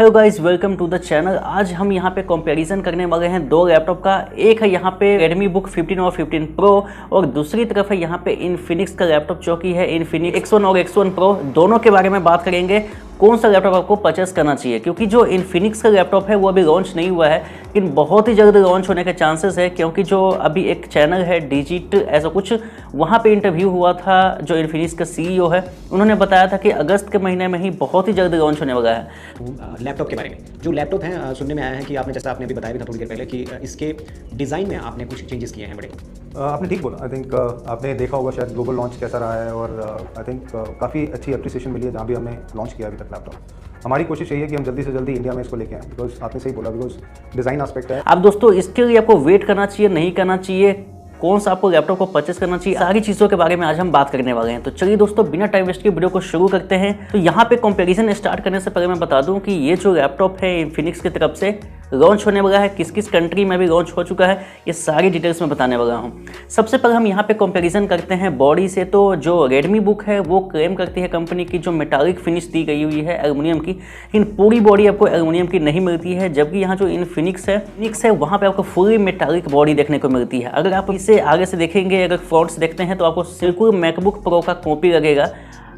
Hello guys, welcome to the channel. आज हम यहाँ पे कंपैरिजन करने वाले हैं दो लैपटॉप का। एक है यहाँ पे Redmi Book 15 और 15 Pro और दूसरी तरफ है यहाँ पे इन्फिनिक्स का लैपटॉप जो कि है इन्फिनिक्स X1 और X1 Pro। दोनों के बारे में बात करेंगे कौन सा लैपटॉप आपको परचेस करना चाहिए, क्योंकि जो इन्फिनिक्स का लैपटॉप है वो अभी लॉन्च नहीं हुआ है, लेकिन बहुत ही जल्द लॉन्च होने के चांसेस है। क्योंकि जो अभी एक चैनल है डिजिट ऐसा कुछ, वहाँ पे इंटरव्यू हुआ था जो इन्फिनिक्स का सीईओ है, उन्होंने बताया था कि अगस्त के महीने में ही बहुत ही जल्द लॉन्च होने वाला है। लैपटॉप के बारे में जो लैपटॉप है, सुनने में आया है कि आपने, जैसा आपने अभी बताया भी था थोड़ी देर पहले, कि इसके डिज़ाइन में आपने कुछ चेंजेस किए हैं बड़े। आपने ठीक बोला। आई थिंक आपने देखा होगा शायद ग्लोबल लॉन्च कैसा रहा है और आई थिंक काफ़ी अच्छी अप्रिसिएशन मिली है जहाँ भी हमने लॉन्च किया अभी तक लैपटॉप। हमारी कोशिश यही है कि हम जल्दी से जल्दी इंडिया में इसको लेके आएँ, बिकॉज आपने सही बोला, बिकॉज डिज़ाइन एस्पेक्ट है। अब दोस्तों इसके लिए आपको वेट करना चाहिए, नहीं करना चाहिए, कौन सा आपको लैपटॉप को परचेस करना चाहिए, सारी चीज़ों के बारे में आज हम बात करने वाले हैं। तो चलिए दोस्तों, बिना टाइम वेस्ट के वीडियो को शुरू करते हैं। तो यहाँ पे कंपैरिजन स्टार्ट करने से पहले मैं बता दूं कि ये जो लैपटॉप है इन्फिनिक्स की तरफ से लॉन्च होने वाला है, किस किस कंट्री में भी लॉन्च हो चुका है, ये सारी डिटेल्स में बताने वाला हूँ। सबसे पहले हम यहाँ पे कंपैरिजन करते हैं बॉडी से। तो जो रेडमी बुक है वो क्लेम करती है कंपनी की जो मेटालिक फिनिश दी गई हुई है एल्युमिनियम की, लेकिन पूरी बॉडी आपको एल्युमिनियम की नहीं मिलती है। जबकि यहाँ जो इन्फिनिक्स है वहाँ पे आपको फुली मेटालिक बॉडी देखने को मिलती है। अगर आप इसे आगे से देखेंगे, अगर फ्रंट से देखते हैं तो आपको बिल्कुल मैकबुक प्रो का कॉपी लगेगा।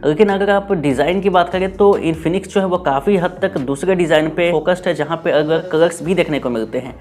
लेकिन अगर आप डिज़ाइन की बात करें तो इन्फिनिक्स जो है वो काफ़ी हद तक दूसरे डिज़ाइन पे फोकस्ड है, जहाँ पे अलग कलर्स भी देखने को मिलते हैं।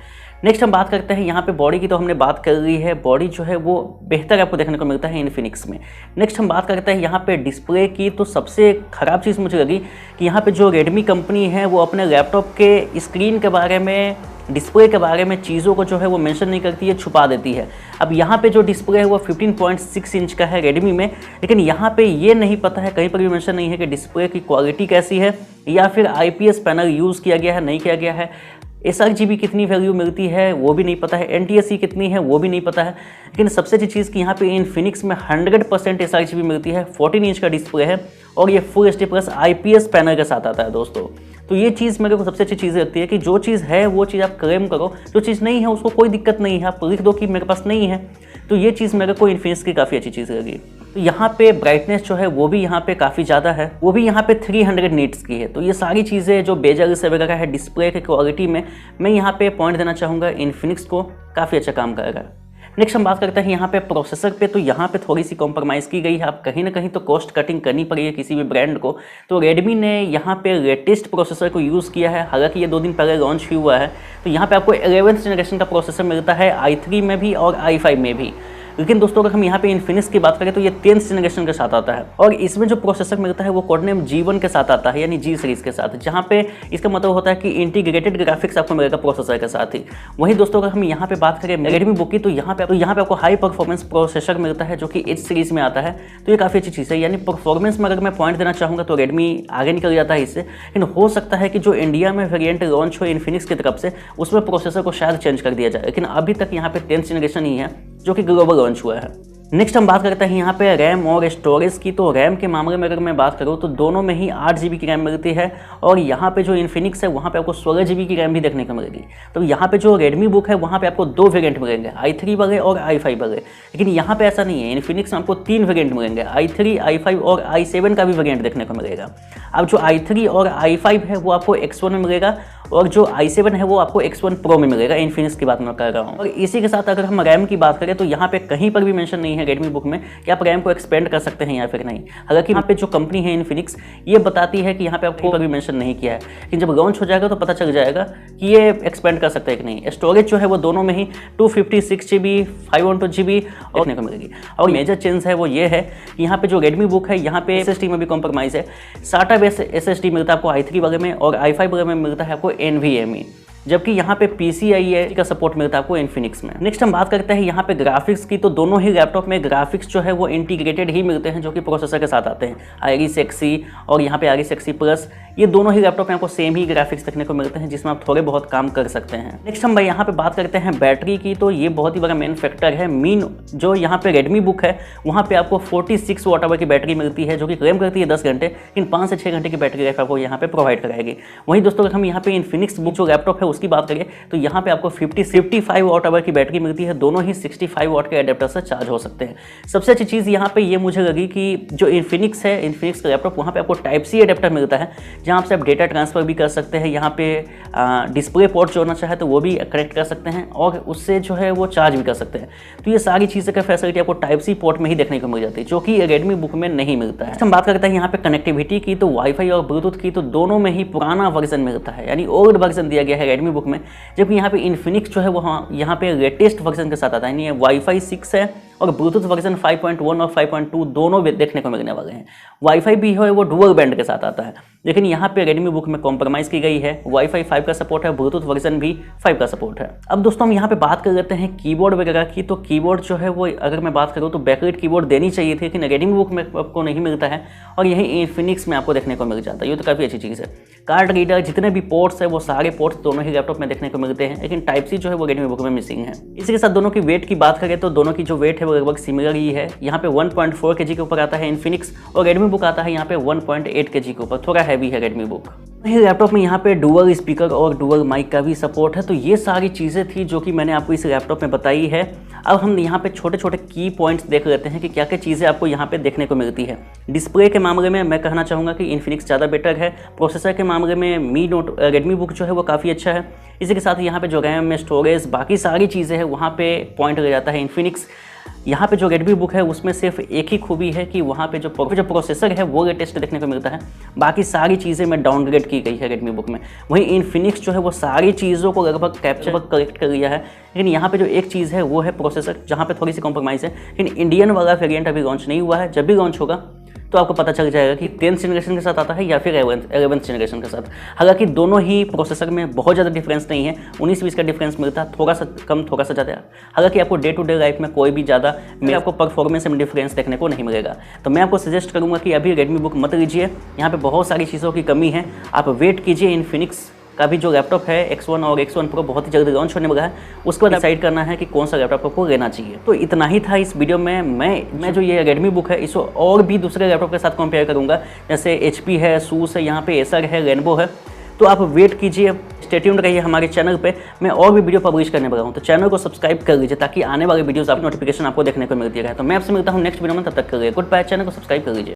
नेक्स्ट हम बात करते हैं यहाँ पे बॉडी की। तो हमने बात कर ली है, बॉडी जो है वो बेहतर आपको देखने को मिलता है इन्फिनिक्स में। नेक्स्ट हम बात करते हैं यहाँ पे डिस्प्ले की। तो सबसे ख़राब चीज़ मुझे लगी कि यहाँ पे जो रेडमी कंपनी है वो अपने लैपटॉप के स्क्रीन के बारे में, डिस्प्ले के बारे में चीज़ों को जो है वो मेंशन नहीं करती है, छुपा देती है। अब यहाँ पे जो डिस्प्ले है वो 15.6 इंच का है रेडमी में, लेकिन यहाँ पे ये नहीं पता है, कहीं पर भी मेंशन नहीं है कि डिस्प्ले की क्वालिटी कैसी है या फिर IPS पैनल यूज़ किया गया है नहीं किया गया है। sRGB कितनी वैल्यू मिलती है वो भी नहीं पता है, NTSC कितनी है वो भी नहीं पता है। लेकिन सबसे अच्छी चीज़ कि यहाँ पे इन्फिनिक्स में 100% sRGB मिलती है, 14 इंच का डिस्प्ले है और ये full HD plus IPS panel के साथ आता है दोस्तों। तो ये चीज़ मेरे को सबसे अच्छी चीज़ लगती है कि जो चीज़ है वो चीज़ आप क्लेम करो, जो चीज़ नहीं है उसको कोई दिक्कत नहीं है, आप लिख दो कि मेरे पास नहीं है। तो ये चीज़ मेरे को इन्फिनिक्स की काफ़ी अच्छी चीज़ लगी। तो यहाँ पे ब्राइटनेस जो है वो भी यहाँ पे काफ़ी ज़्यादा है, वो भी यहाँ पे 300 नीट्स की है। तो ये सारी चीज़ें जो बेजल से वगैरह है डिस्प्ले की क्वालिटी में, मैं यहाँ पे पॉइंट देना चाहूँगा, इन्फिनिक्स को काफ़ी अच्छा काम करेगा। नेक्स्ट हम बात करते हैं यहाँ पे प्रोसेसर पे। तो यहाँ पे थोड़ी सी कॉम्प्रोमाइज़ की गई है, आप कहीं ना कहीं तो कॉस्ट कटिंग करनी पड़ी है किसी भी ब्रांड को। तो रेडमी ने यहाँ पे लेटेस्ट प्रोसेसर को यूज़ किया है, हालांकि ये 2 दिन पहले लॉन्च ही हुआ है। तो यहाँ पे आपको 11th जनरेशन का प्रोसेसर मिलता है i3 में भी और i5 में भी। लेकिन दोस्तों अगर हम यहाँ पे इन्फिनिक्स की बात करें तो ये 10th जनरेशन के साथ आता है और इसमें जो प्रोसेसर मिलता है वो कोडनेम G1 के साथ आता है, यानी G सीरीज़ के साथ, जहाँ पे इसका मतलब होता है कि इंटीग्रेटेड ग्राफिक्स आपको मिलेगा प्रोसेसर के साथ ही। वहीं दोस्तों अगर हम यहाँ पे बात करें रेडमी बुक की, तो यहाँ पे आपको हाई परफॉर्मेंस प्रोसेसर मिलता है जो कि H सीरीज़ में आता है। तो ये काफ़ी अच्छी चीज़ है, यानी परफॉर्मेंस में अगर मैं पॉइंट देना चाहूँगा तो रेडमी आगे निकल जाता है इससे। लेकिन हो सकता है कि जो इंडिया में वेरियंट लॉन्च हो इन्फिनिक्स की तरफ से, उसमें प्रोसेसर को शायद चेंज कर दिया जाए, लेकिन अभी तक यहाँ पे 10th जनरेशन ही है जो कि ग्लोबल लॉन्च हुआ है। नेक्स्ट हम बात करते हैं यहाँ पे रैम और स्टोरेज की। तो रैम के मामले में अगर मैं बात करूँ तो दोनों में ही 8 GB की रैम मिलती है और यहाँ पे जो इन्फिनिक्स है वहाँ पे आपको 16 GB की रैम भी देखने को मिलेगी। तो यहाँ पे जो रेडमी बुक है वहाँ पे आपको 2 वेरिएंट मिलेंगे, i3 वाले और i5 वाले। लेकिन यहाँ पे ऐसा नहीं है, इन्फिनिक्स में आपको 3 वेरिएंट मिलेंगे, i3, i5 और i7 का भी वेरिएंट देखने को मिलेगा। अब जो i3 और i5 है वो आपको X1 में मिलेगा और जो i7 है वो आपको X1 Pro में मिलेगा। इन्फिनिक्स की बात मैं कर रहा हूँ। और इसी के साथ अगर हम रैम की बात करें तो यहाँ पे कहीं पर भी मेंशन नहीं है रेडमी बुक में कि आप रैम को एक्सपेंड कर सकते हैं या फिर नहीं। हालांकि यहाँ पे जो कंपनी है इन्फिनिक्स, ये बताती है कि यहाँ पे आपको भी मेंशन नहीं किया है, लेकिन जब लॉन्च हो जाएगा तो पता चल जाएगा कि ये एक्सपेंड कर सकते हैं कि नहीं। स्टोरेज जो है वो दोनों में ही 256 GB, 512 GB देखने को मिलेगी। और मेजर चेंज है वो ये है कि यहाँ पे जो रेडमी बुक है यहाँ पे SSD में भी कॉम्प्रोमाइज़ है। SATA बेस SSD मिलता है आपको i3 वाले में और i5 वाले में मिलता है आपको NVMe, जबकि यहाँ पे PCIe का सपोर्ट मिलता है आपको इन्फिनिक्स में। नेक्स्ट हम बात करते हैं यहाँ पे ग्राफिक्स की। तो दोनों ही लैपटॉप में ग्राफिक्स जो है वो इंटीग्रेटेड ही मिलते हैं, जो कि प्रोसेसर के साथ आते हैं। Iris Xe और यहाँ पे Iris Xe प्लस, ये दोनों ही लैपटॉप में आपको सेम ही ग्राफिक्स देखने को मिलते हैं, जिसमें आप थोड़े बहुत काम कर सकते हैं। नेक्स्ट हम यहाँ पे बात करते हैं बैटरी की। तो ये बहुत ही बड़ा मेन फैक्टर है। जो यहाँ पे रेडमी बुक है वहाँ पे आपको 46 वॉट आवर की बैटरी मिलती है, जो कि क्लेम करती है 10 घंटे, लेकिन 5 से 6 घंटे की बैटरी लाइफ आपको यहाँ पे प्रोवाइड कराएगी। वहीं दोस्तों अगर हम यहाँ पे इन्फिनिक्स बुक जो लैपटॉप है उसकी बात करें तो यहाँ पे आपको 55 वॉट आवर की बैटरी मिलती है। दोनों ही 65 वॉट के एडेप्टर से चार्ज हो सकते हैं। सबसे अच्छी चीज़ यहाँ पे ये मुझे लगी कि जो इन्फिनिक्स है, इन्फिनिक्स का लैपटॉप, वहाँ पे आपको टाइप सी एडेप्टर मिलता है जहाँ से आप डेटा ट्रांसफ़र भी कर सकते हैं। यहाँ पे डिस्प्ले पोर्ट जोड़ना चाहे तो वो भी कनेक्ट कर सकते हैं और उससे जो है वो चार्ज भी कर सकते हैं। तो ये सारी चीज़ें का फैसिलिटी आपको टाइप सी पोर्ट में ही देखने को मिल जाती है, जो कि रेडमी बुक में नहीं मिलता है। हम बात करते हैं यहाँ पे कनेक्टिविटी की, तो वाईफाई और ब्लूटूथ की तो दोनों में ही पुराना वर्जन मिलता है, यानी ओल्ड वर्जन दिया गया है रेडमी बुक में। जबकि यहाँ पे इन्फिनिक्स जो है वो यहाँ पे लेटेस्ट वर्जन के साथ आता है, यानी वाईफाई 6 है और ब्लूटूथ वर्जन 5.1 और 5.2 दोनों देखने को मिलने वाले हैं। वाईफाई भी है वो डुअल बैंड के साथ आता है, लेकिन यहाँ पे रेडमी बुक में कॉम्प्रोमाइज़ की गई है। वाईफाई 5 का सपोर्ट है, ब्लूटूथ वर्जन भी 5 का सपोर्ट है। अब दोस्तों हम यहाँ पे बात कर लेते हैं कीबोर्ड वगैरह की। तो कीबोर्ड जो है वो अगर मैं बात करूँ तो बैकलाइट कीबोर्ड देनी चाहिए थी, लेकिन रेडमी बुक में आपको नहीं मिलता है और यही इन्फिनिक्स में आपको देखने को मिल जाता है। ये तो काफ़ी अच्छी चीज़ है। कार्ड रीडर जितने भी पोर्ट्स है वो सारे पोर्ट्स दोनों ही लैपटॉप में देखने को मिलते हैं, लेकिन टाइप सी जो है वो रेडमी बुक में मिसिंग है। इसी के साथ दोनों की वेट की बात करें तो दोनों की जो वेट है वो लगभग सिमिलर ही है। यहाँ पे 1.4 kg के ऊपर आता है इन्फिनिक्स और रेडमी बुक आता है यहाँ पे 1.8 kg के ऊपर, थोड़ा हैवी है रेडमी बुक। लैपटॉप में यहाँ पे डुअल स्पीकर और डुअल माइक का भी सपोर्ट है। तो ये सारी चीज़ें थी जो कि मैंने आपको इस लैपटॉप में बताई है। अब हम यहाँ पे छोटे छोटे की पॉइंट्स देख लेते हैं कि क्या क्या चीज़ें आपको यहाँ पे देखने को मिलती है। डिस्प्ले के मामले में मैं कहना चाहूँगा कि इन्फिनिक्स ज़्यादा बेटर है। प्रोसेसर के मामले में रेडमी बुक जो है वो काफ़ी अच्छा है। इसी के साथ यहाँ पे जो रैम में स्टोरेज बाकी सारी चीज़ें हैं वहाँ पे पॉइंट ले जाता है इन्फिनिक्स। यहाँ पे जो रेडमी बुक है उसमें सिर्फ एक ही खूबी है कि वहाँ पे जो प्रोसेसर है वो लेटेस्ट देखने को मिलता है, बाकी सारी चीज़ें में डाउनग्रेड की गई है रेडमी बुक में। वहीं इन्फिनिक्स जो है वो सारी चीज़ों को लगभग कैप्चर कलेक्ट कर लिया है, लेकिन यहाँ पे जो एक चीज़ है वो है प्रोसेसर, जहाँ पे थोड़ी सी कॉम्प्रोमाइज़ है। लेकिन इंडियन वाला वेरिएंट अभी लॉन्च नहीं हुआ है, जब भी लॉन्च होगा तो आपको पता चल जाएगा कि 10th जनरेशन के साथ आता है या फिर 11th जनरेशन के साथ। हालांकि दोनों ही प्रोसेसर में बहुत ज़्यादा डिफरेंस नहीं है, 19-20 का डिफरेंस मिलता है, थोड़ा सा कम थोड़ा सा ज़्यादा। हालांकि आपको डे टू डे लाइफ में कोई भी ज़्यादा आपको परफॉर्मेंस में डिफरेंस देखने को नहीं मिलेगा। तो मैं आपको सजेस्ट करूँगा कि अभी रेडमी बुक मत लीजिए, यहाँ पर बहुत सारी चीज़ों की कमी है। आप वेट कीजिए, इन्फिनिक्स का भी जो लैपटॉप है X1 और X1 Pro बहुत ही जल्दी लॉन्च होने वाला है, उसके बाद डिसाइड करना है कि कौन सा लैपटॉप आपको लेना चाहिए। तो इतना ही था इस वीडियो में। मैं जो ये रेडमी बुक है इसको और भी दूसरे लैपटॉप के साथ कंपेयर करूंगा, जैसे HP है, सूस है, यहाँ पे एसर है, रेनबो है। तो आप वेट कीजिए, स्टे ट्यून्ड रहिए हमारे चैनल पे। मैं और भी वीडियो पब्लिश करने वाला हूँ, तो चैनल को सब्सक्राइब कर लीजिए ताकि आने वाले वीडियोस आप नोटिफिकेशन आपको देखने को मिलती रहे। तो मैं आपसे मिलता हूँ नेक्स्ट वीडियो में, तब तक के लिए गुड बाय। चैनल को सब्सक्राइब कर लीजिए।